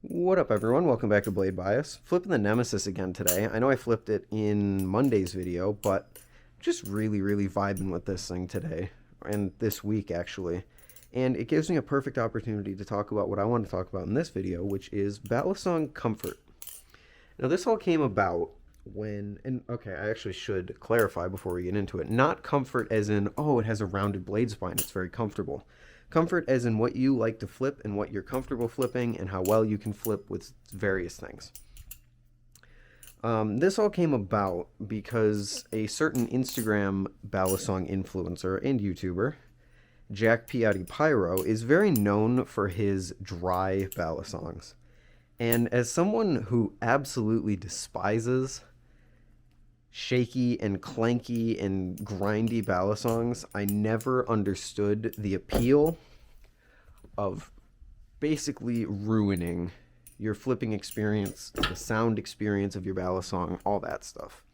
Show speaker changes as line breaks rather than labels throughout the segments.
What up, everyone? Welcome back to Blade Bias. Flipping the Nemesis again today. I know I flipped it in Monday's video, but just really vibing with this thing today, and this week actually. And it gives me a perfect opportunity to talk about what I want to talk about in this video, which is balisong comfort. Now, this all came about when, and okay, I actually should clarify before we get into it. Not comfort as in, oh, it has a rounded blade spine, it's very comfortable. Comfort as in what you like to flip and what you're comfortable flipping and how well you can flip with various things. This all came about because a certain Instagram balisong influencer and YouTuber, Jack Piatti Pyro, is very known for his dry balisongs. And as someone who absolutely despises shaky and clanky and grindy balisongs, I never understood the appeal of basically ruining your flipping experience, the sound experience of your balisong, all that stuff.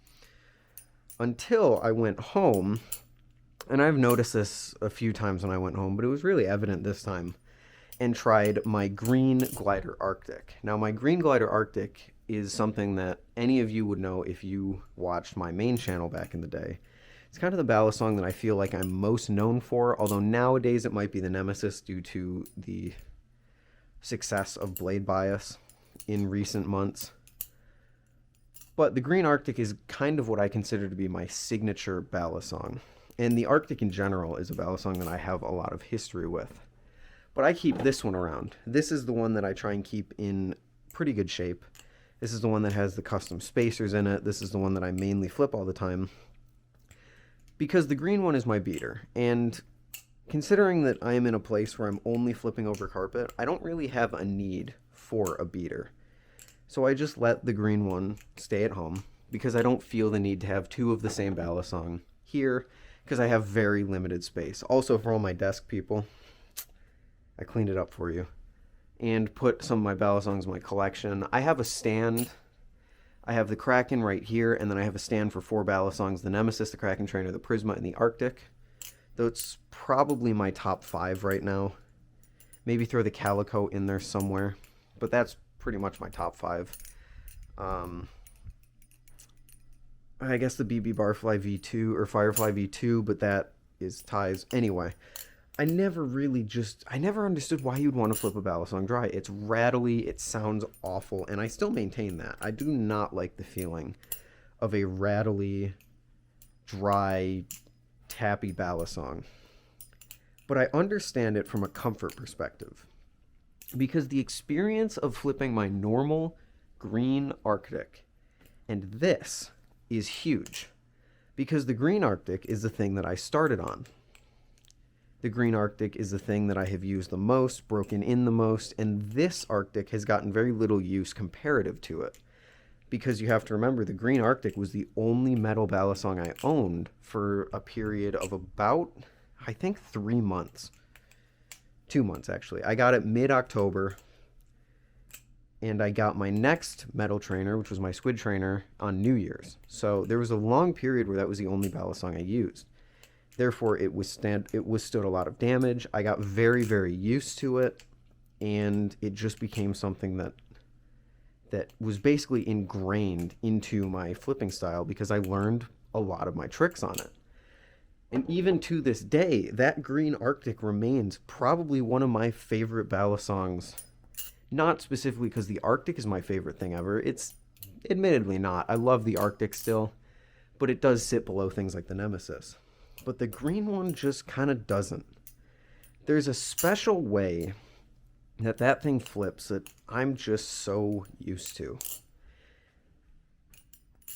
Until I went home, and I've noticed this a few times when I went home, but it was really evident this time, and tried my Green Glider Arctic. Now, my Green Glider Arctic is something that any of you would know if you watched my main channel back in the day. It's kind of the balisong that I feel like I'm most known for, although nowadays it might be the Nemesis due to the success of Blade Bias in recent months. But the Green Arctic is kind of what I consider to be my signature balisong. And the Arctic in general is a balisong that I have a lot of history with. But I keep this one around. This is the one that I try and keep in pretty good shape. This is the one that has the custom spacers in it. This is the one that I mainly flip all the time. Because the green one is my beater. And considering that I am in a place where I'm only flipping over carpet, I don't really have a need for a beater. So I just let the green one stay at home because I don't feel the need to have two of the same balisong here because I have very limited space. Also, for all my desk people, I cleaned it up for you and put some of my balisongs in my collection. I have a stand. I have the Kraken right here, and then I have a stand for 4 balisongs, the Nemesis, the Kraken Trainer, the Prisma, and the Arctic. Though it's probably my top 5 right now. Maybe throw the Calico in there somewhere, but that's pretty much my top 5. I guess the BB Barfly V2 or Firefly V2, but that is ties. Anyway, I never understood why you'd want to flip a balisong dry. It's rattly, it sounds awful, and I still maintain that. I do not like the feeling of a rattly, dry, tappy balisong. But I understand it from a comfort perspective. Because the experience of flipping my normal Green Arctic and this is huge. Because the Green Arctic is the thing that I started on. The Green Arctic is the thing that I have used the most, broken in the most, and this Arctic has gotten very little use comparative to it. Because you have to remember, the Green Arctic was the only metal balisong I owned for a period of about, I think, 3 months. 2 months, actually. I got it mid-October, and I got my next metal trainer, which was my squid trainer, on New Year's. So there was a long period where that was the only balisong I used. Therefore, it withstood a lot of damage. I got very used to it, and it just became something that was basically ingrained into my flipping style because I learned a lot of my tricks on it. And even to this day, that Green Arctic remains probably one of my favorite balisongs. Not specifically because the Arctic is my favorite thing ever. It's admittedly not. I love the Arctic still, but it does sit below things like the Nemesis. But the green one just kind of doesn't. There's a special way that thing flips that I'm just so used to.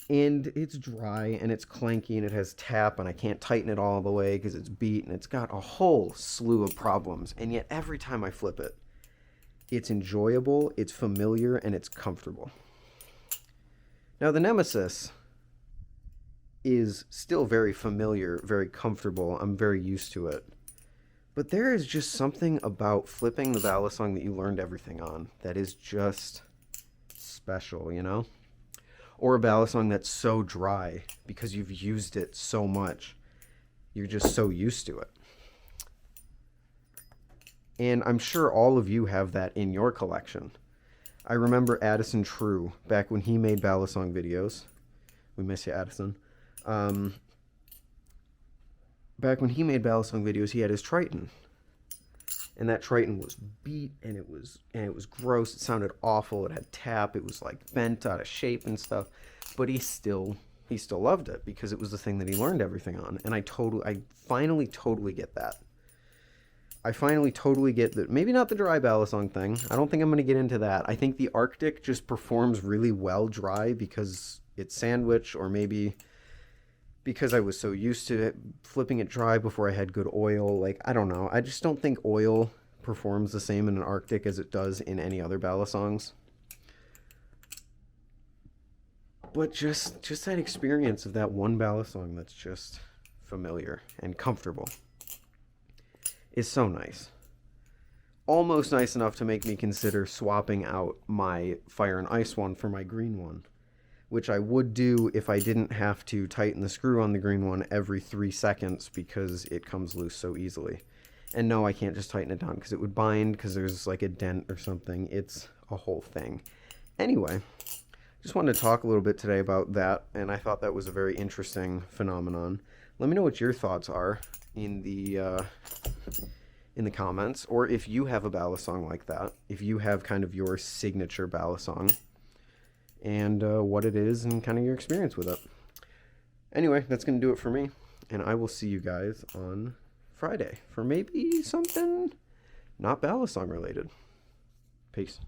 And it's dry and it's clanky and it has tap and I can't tighten it all the way because it's beat and it's got a whole slew of problems. And yet every time I flip it, it's enjoyable, it's familiar, and it's comfortable. Now the Nemesis is still very familiar, very comfortable. I'm very used to it. But there is just something about flipping the balisong that you learned everything on that is just special, you know? Or a balisong that's so dry because you've used it so much. You're just so used to it. And I'm sure all of you have that in your collection. I remember Addison True back when he made balisong videos. We miss you, Addison. Back when he made balisong videos, he had his Triton, and that Triton was beat, and it was gross. It sounded awful. It had tap. It was like bent out of shape and stuff. But he still loved it because it was the thing that he learned everything on. And I finally totally get that. I finally totally get that. Maybe not the dry balisong thing. I don't think I'm going to get into that. I think the Arctic just performs really well dry because it's sandwich, or maybe because I was so used to it, flipping it dry before I had good oil. Like, I don't know. I just don't think oil performs the same in an Arctic as it does in any other balisongs. But just that experience of that one balisong that's just familiar and comfortable is so nice. Almost nice enough to make me consider swapping out my Fire and Ice one for my green one, which I would do if I didn't have to tighten the screw on the green one every 3 seconds because it comes loose so easily. And no, I can't just tighten it down because it would bind because there's like a dent or something. It's a whole thing. Anyway, just wanted to talk a little bit today about that, and I thought that was a very interesting phenomenon. Let me know what your thoughts are in the comments, or if you have a balisong like that, if you have kind of your signature balisong, and what it is and kind of your experience with it. Anyway, that's going to do it for me, and I will see you guys on Friday for maybe something not balisong related. Peace.